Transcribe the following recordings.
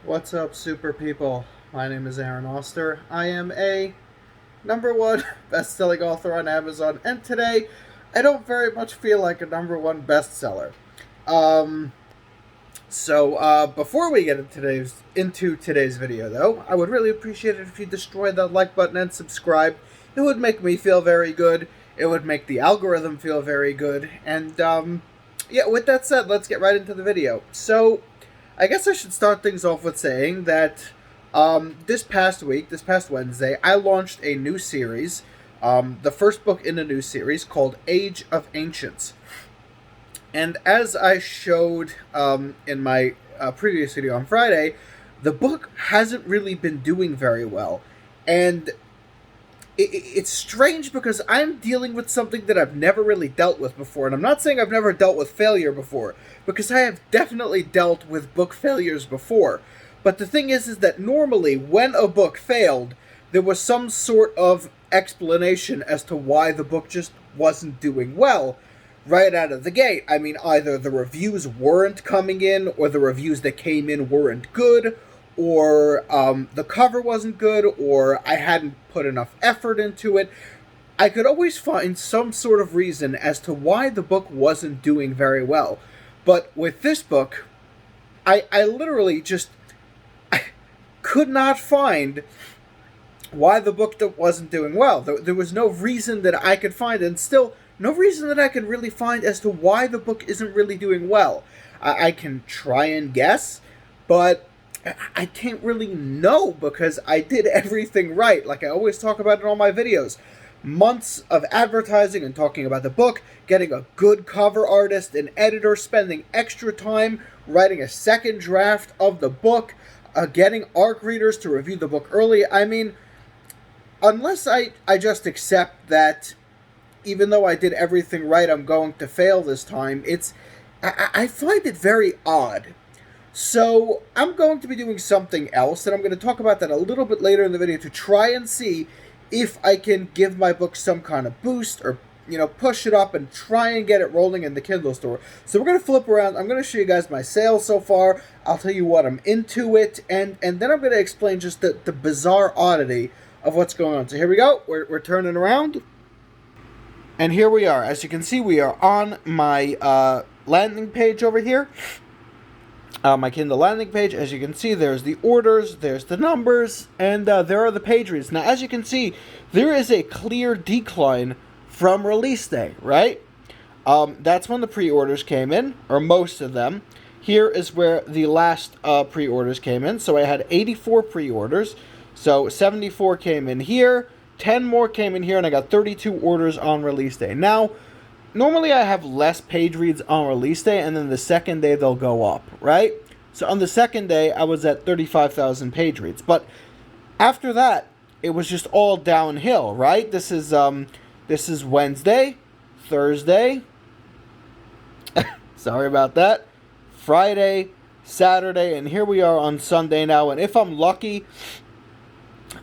What's up, super people? My name is Aaron Oster. I am a number one best-selling author on Amazon, and today I don't very much feel like a number one bestseller. Um, before we get into today's video, though, I would really appreciate it if you destroy that like button and subscribe. It would make me feel very good. It would make the algorithm feel very good. And yeah, with that said, let's get right into the video. So, I guess I should start things off with saying that this past Wednesday, I launched a new series, the first book in a new series called Age of Ancients. And as I showed in my previous video on Friday, the book hasn't really been doing very well. And it's strange because I'm dealing with something that I've never really dealt with before. And I'm not saying I've never dealt with failure before, because I have definitely dealt with book failures before. But the thing is that normally when a book failed, there was some sort of explanation as to why the book just wasn't doing well right out of the gate. I mean, either the reviews weren't coming in, or the reviews that came in weren't good, or the cover wasn't good, or I hadn't put enough effort into it. I could always find some sort of reason as to why the book wasn't doing very well. But with this book, I literally just I could not find why the book wasn't doing well. There was no reason that I could find, and still no reason that I can really find as to why the book isn't really doing well. I can try and guess, but I can't really know because I did everything right. Like I always talk about in all my videos. Months of advertising and talking about the book, getting a good cover artist, an editor, spending extra time writing a second draft of the book, getting ARC readers to review the book early. I mean, unless I just accept that even though I did everything right, I'm going to fail this time, I find it very odd. So, I'm going to be doing something else, and I'm going to talk about that a little bit later in the video to try and see if I can give my book some kind of boost or, push it up and try and get it rolling in the Kindle store. So we're going to flip around. I'm going to show you guys my sales so far. I'll tell you what I'm into it, and then I'm going to explain just the bizarre oddity of what's going on. So here we go. We're turning around. And here we are. As you can see, we are on my landing page over here. My Kindle landing page. As you can see, there's the orders, there's the numbers, and there are the page reads. Now, as you can see, there is a clear decline from release day, right? That's when the pre-orders came in, or most of them. Here is where the last pre-orders came in. So I had 84 pre-orders. So 74 came in here. 10 more came in here, and I got 32 orders on release day. Now, normally I have less page reads on release day, and then the second day they'll go up, right? So on the second day, I was at 35,000 page reads. But after that, it was just all downhill, right? This is Wednesday, Thursday, sorry about that, Friday, Saturday, and here we are on Sunday now. And if I'm lucky,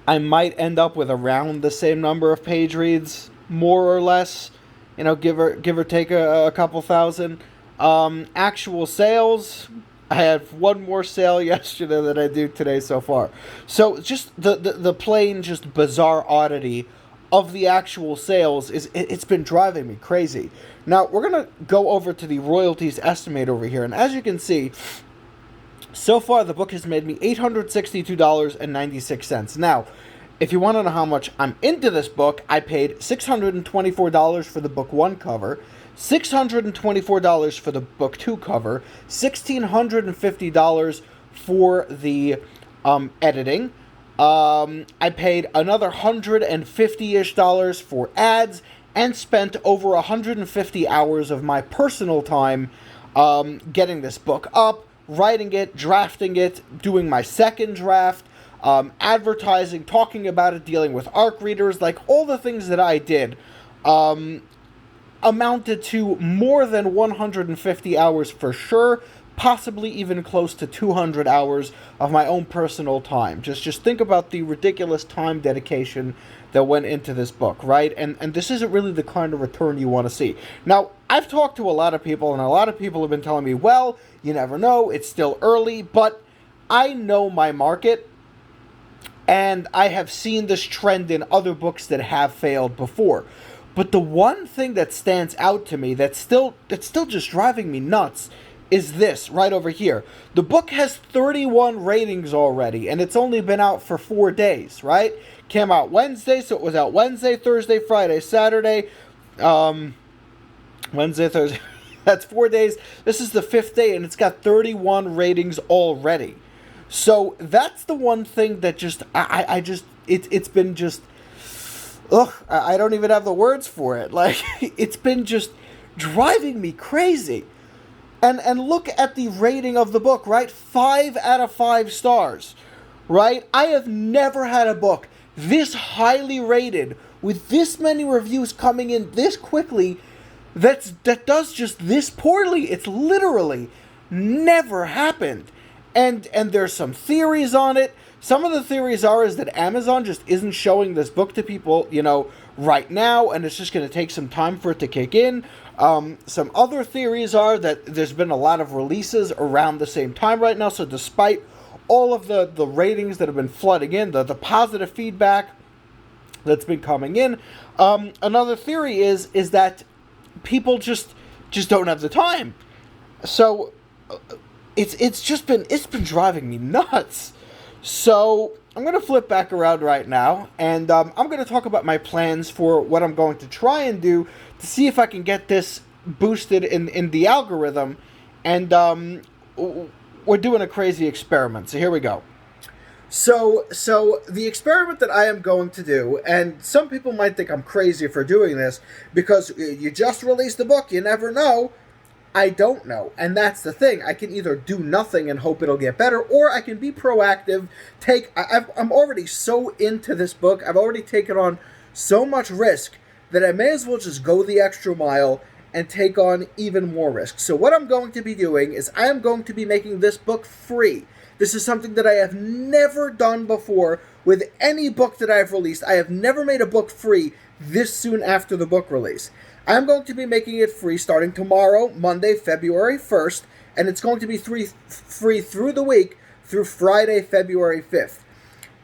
I might end up with around the same number of page reads, more or less, give or take a couple thousand. Actual sales, I had one more sale yesterday than I do today so far. So just the plain just bizarre oddity of the actual sales it's been driving me crazy. Now we're gonna go over to the royalties estimate over here, and as you can see, so far, the book has made me $862.96. Now, if you want to know how much I'm into this book, I paid $624 for the book 1 cover, $624 for the book 2 cover, $1,650 for the editing. I paid another $150-ish for ads, and spent over 150 hours of my personal time getting this book up, writing it, drafting it, doing my second draft, advertising, talking about it, dealing with ARC readers, like all the things that I did amounted to more than 150 hours for sure, possibly even close to 200 hours of my own personal time. Just think about the ridiculous time dedication that went into this book, right? And this isn't really the kind of return you want to see. Now, I've talked to a lot of people, and a lot of people have been telling me, well, you never know, it's still early, but I know my market, and I have seen this trend in other books that have failed before. But the one thing that stands out to me that's still just driving me nuts is this right over here. The book has 31 ratings already, and it's only been out for 4 days, right? Came out Wednesday, so it was out Wednesday, Thursday, Friday, Saturday, Wednesday, Thursday. That's 4 days. This is the 5th day, and it's got 31 ratings already. So that's the one thing that just, it's been just, I don't even have the words for it. Like, it's been just driving me crazy. And look at the rating of the book, right? 5 out of 5 stars, right? I have never had a book this highly rated with this many reviews coming in this quickly that does just this poorly. It's literally never happened. And there's some theories on it. Some of the theories is that Amazon just isn't showing this book to people, right now, and it's just going to take some time for it to kick in. Some other theories are that there's been a lot of releases around the same time right now, so despite all of the ratings that have been flooding in, the positive feedback that's been coming in, another theory is that people just don't have the time. So it's been driving me nuts. So I'm going to flip back around right now, and I'm going to talk about my plans for what I'm going to try and do to see if I can get this boosted in the algorithm. And we're doing a crazy experiment. So here we go. So the experiment that I am going to do, and some people might think I'm crazy for doing this because you just released the book, you never know. I don't know, and that's the thing. I can either do nothing and hope it'll get better, or I can be proactive. I'm already so into this book. I've already taken on so much risk that I may as well just go the extra mile and take on even more risk. So what I'm going to be doing is I am going to be making this book free. This is something that I have never done before with any book that I've released. I have never made a book free this soon after the book release. I'm going to be making it free starting tomorrow, Monday, February 1st, and it's going to be free through the week through Friday, February 5th.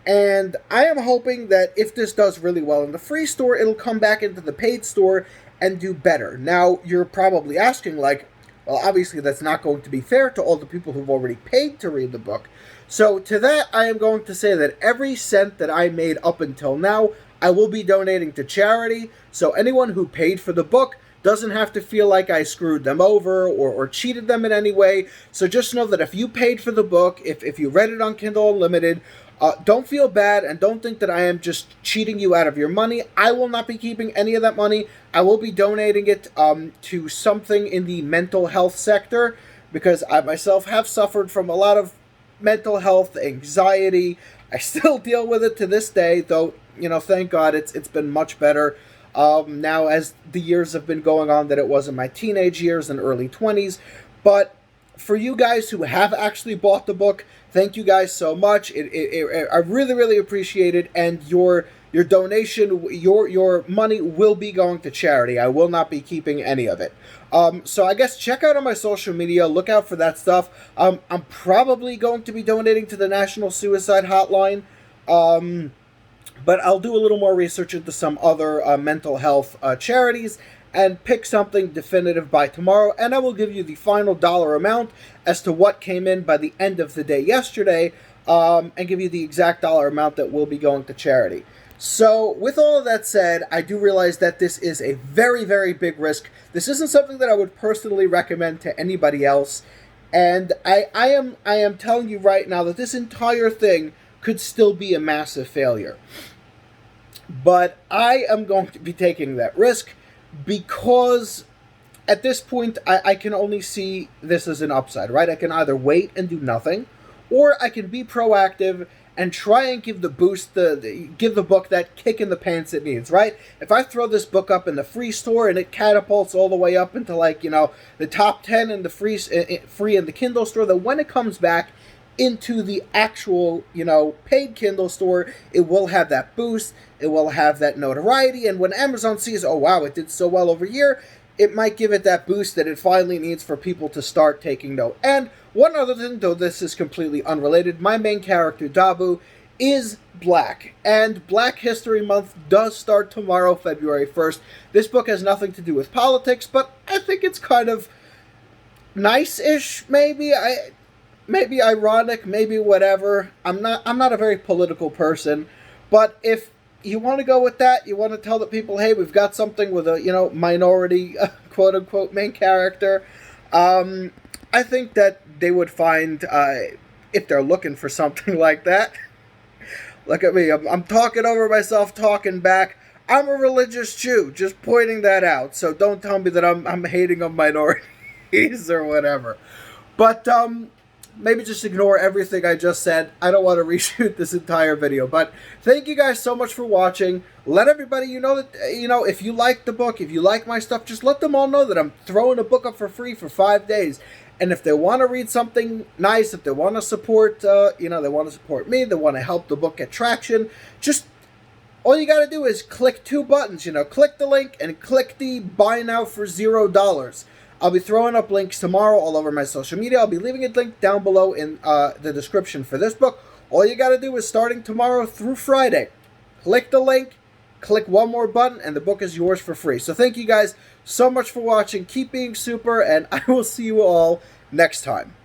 And I am hoping that if this does really well in the free store, it'll come back into the paid store and do better. Now, you're probably asking, like, well, obviously that's not going to be fair to all the people who've already paid to read the book. So to that, I am going to say that every cent that I made up until now, I will be donating to charity, so anyone who paid for the book doesn't have to feel like I screwed them over or cheated them in any way. So just know that if you paid for the book, if you read it on Kindle Unlimited, don't feel bad and don't think that I am just cheating you out of your money. I will not be keeping any of that money. I will be donating it to something in the mental health sector, because I myself have suffered from a lot of mental health anxiety. I still deal with it to this day, though, thank God it's been much better now as the years have been going on than it was in my teenage years and early 20s. But for you guys who have actually bought the book, thank you guys so much. I really, really appreciate it. And your donation, your money will be going to charity. I will not be keeping any of it. So I guess check out on my social media. Look out for that stuff. I'm probably going to be donating to the National Suicide Hotline. But I'll do a little more research into some other mental health charities and pick something definitive by tomorrow. And I will give you the final dollar amount as to what came in by the end of the day yesterday, and give you the exact dollar amount that will be going to charity. So with all of that said, I do realize that this is a very, very big risk. This isn't something that I would personally recommend to anybody else. And I am telling you right now that this entire thing could still be a massive failure. But I am going to be taking that risk because at this point I can only see this as an upside, right? I can either wait and do nothing, or I can be proactive and try and give the boost, give the book that kick in the pants it needs, right? If I throw this book up in the free store and it catapults all the way up into the top 10 in the free in the Kindle store, then when it comes back into the actual, paid Kindle store, it will have that boost, it will have that notoriety, and when Amazon sees, oh wow, it did so well over here, it might give it that boost that it finally needs for people to start taking note. And one other thing, though this is completely unrelated, my main character, Dabu, is Black. And Black History Month does start tomorrow, February 1st. This book has nothing to do with politics, but I think it's kind of nice-ish, maybe. Maybe ironic, maybe whatever. I'm not a very political person, but if you want to go with that, you want to tell the people, hey, we've got something with a, minority, quote-unquote, main character, I think that they would find, if they're looking for something like that, look at me, I'm talking over myself, talking back. I'm a religious Jew, just pointing that out, so don't tell me that I'm hating on minorities or whatever. But, maybe just ignore everything I just said. I don't want to reshoot this entire video. But thank you guys so much for watching. Let everybody know that, if you like the book, if you like my stuff, just let them all know that I'm throwing a book up for free for 5 days. And if they want to read something nice, if they want to support, they want to support me, they want to help the book get traction, just all you got to do is click 2 buttons. Click the link and click the buy now for $0. I'll be throwing up links tomorrow all over my social media. I'll be leaving a link down below in the description for this book. All you got to do is starting tomorrow through Friday. Click the link, click one more button, and the book is yours for free. So thank you guys so much for watching. Keep being super, and I will see you all next time.